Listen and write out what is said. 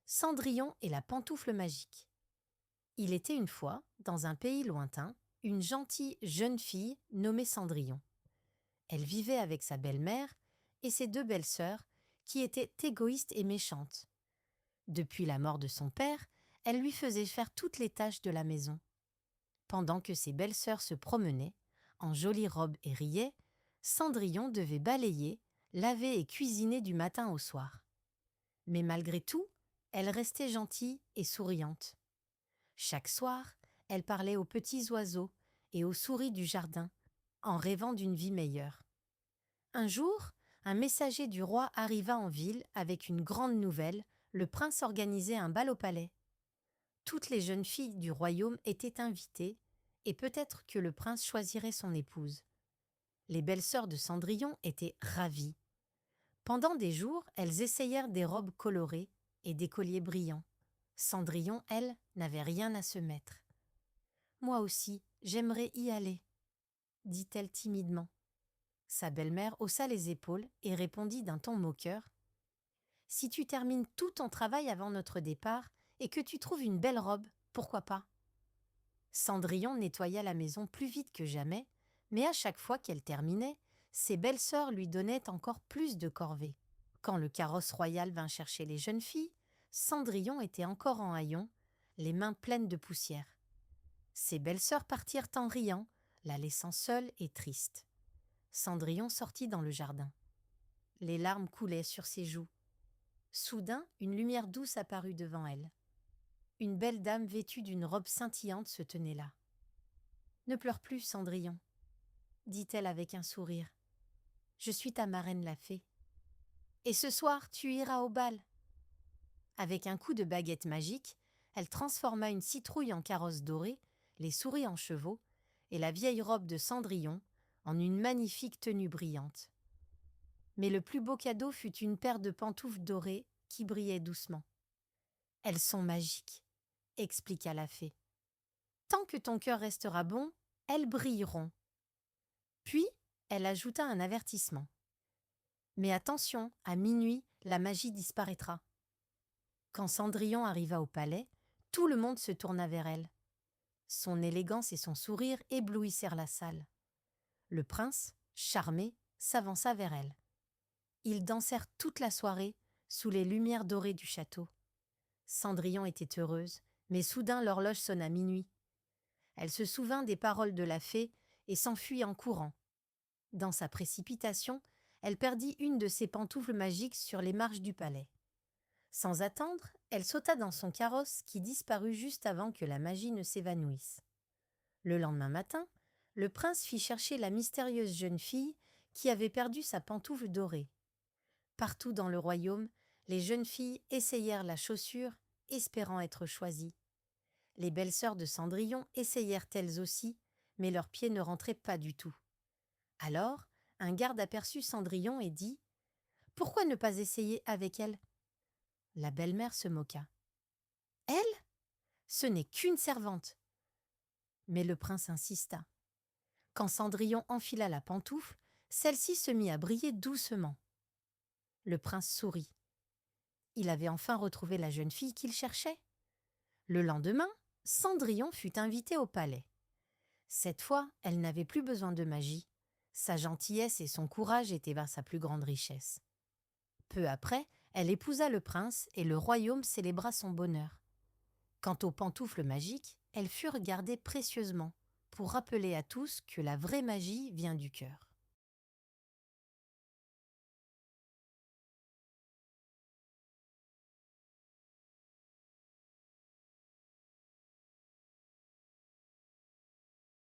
Cendrillon et la pantoufle magique. Il était une fois, dans un pays lointain, une gentille jeune fille nommée Cendrillon. Elle vivait avec sa belle-mère et ses deux belles-sœurs, qui étaient égoïstes et méchantes. Depuis la mort de son père, elle lui faisait faire toutes les tâches de la maison. Pendant que ses belles-sœurs se promenaient, en jolies robes et riaient, Cendrillon devait balayer, laver et cuisiner du matin au soir. Mais malgré tout, elle restait gentille et souriante. Chaque soir, elle parlait aux petits oiseaux et aux souris du jardin, en rêvant d'une vie meilleure. Un jour, un messager du roi arriva en ville avec une grande nouvelle: le prince organisait un bal au palais. Toutes les jeunes filles du royaume étaient invitées, et peut-être que le prince choisirait son épouse. Les belles-sœurs de Cendrillon étaient ravies. Pendant des jours, elles essayèrent des robes colorées et des colliers brillants. Cendrillon, elle, n'avait rien à se mettre. « Moi aussi, j'aimerais y aller, » dit-elle timidement. Sa belle-mère haussa les épaules et répondit d'un ton moqueur: « Si tu termines tout ton travail avant notre départ et que tu trouves une belle robe, pourquoi pas ?» Cendrillon nettoya la maison plus vite que jamais, mais à chaque fois qu'elle terminait, ses belles-sœurs lui donnaient encore plus de corvées. Quand le carrosse royal vint chercher les jeunes filles, Cendrillon était encore en haillons, les mains pleines de poussière. Ses belles-sœurs partirent en riant, la laissant seule et triste. Cendrillon sortit dans le jardin. Les larmes coulaient sur ses joues. Soudain, une lumière douce apparut devant elle. Une belle dame vêtue d'une robe scintillante se tenait là. « Ne pleure plus, Cendrillon, » dit-elle avec un sourire. « Je suis ta marraine la fée. Et ce soir, tu iras au bal. » Avec un coup de baguette magique, elle transforma une citrouille en carrosse doré, les souris en chevaux, et la vieille robe de Cendrillon en une magnifique tenue brillante. Mais le plus beau cadeau fut une paire de pantoufles dorées qui brillaient doucement. « Elles sont magiques, » expliqua la fée. « Tant que ton cœur restera bon, elles brilleront. » Puis, elle ajouta un avertissement. « Mais attention, à minuit, la magie disparaîtra. » Quand Cendrillon arriva au palais, tout le monde se tourna vers elle. Son élégance et son sourire éblouissèrent la salle. Le prince, charmé, s'avança vers elle. Ils dansèrent toute la soirée sous les lumières dorées du château. Cendrillon était heureuse, mais soudain l'horloge sonna minuit. Elle se souvint des paroles de la fée et s'enfuit en courant. Dans sa précipitation, elle perdit une de ses pantoufles magiques sur les marches du palais. Sans attendre, elle sauta dans son carrosse qui disparut juste avant que la magie ne s'évanouisse. Le lendemain matin, le prince fit chercher la mystérieuse jeune fille qui avait perdu sa pantoufle dorée. Partout dans le royaume, les jeunes filles essayèrent la chaussure, espérant être choisies. Les belles-sœurs de Cendrillon essayèrent elles aussi, mais leurs pieds ne rentraient pas du tout. Alors, un garde aperçut Cendrillon et dit: « Pourquoi ne pas essayer avec elle ?» La belle-mère se moqua. « Elle ? Ce n'est qu'une servante. » Mais le prince insista. Quand Cendrillon enfila la pantoufle, celle-ci se mit à briller doucement. Le prince sourit. Il avait enfin retrouvé la jeune fille qu'il cherchait. Le lendemain, Cendrillon fut invitée au palais. Cette fois, elle n'avait plus besoin de magie. Sa gentillesse et son courage étaient sa plus grande richesse. Peu après, elle épousa le prince et le royaume célébra son bonheur. Quant aux pantoufles magiques, elles furent gardées précieusement pour rappeler à tous que la vraie magie vient du cœur.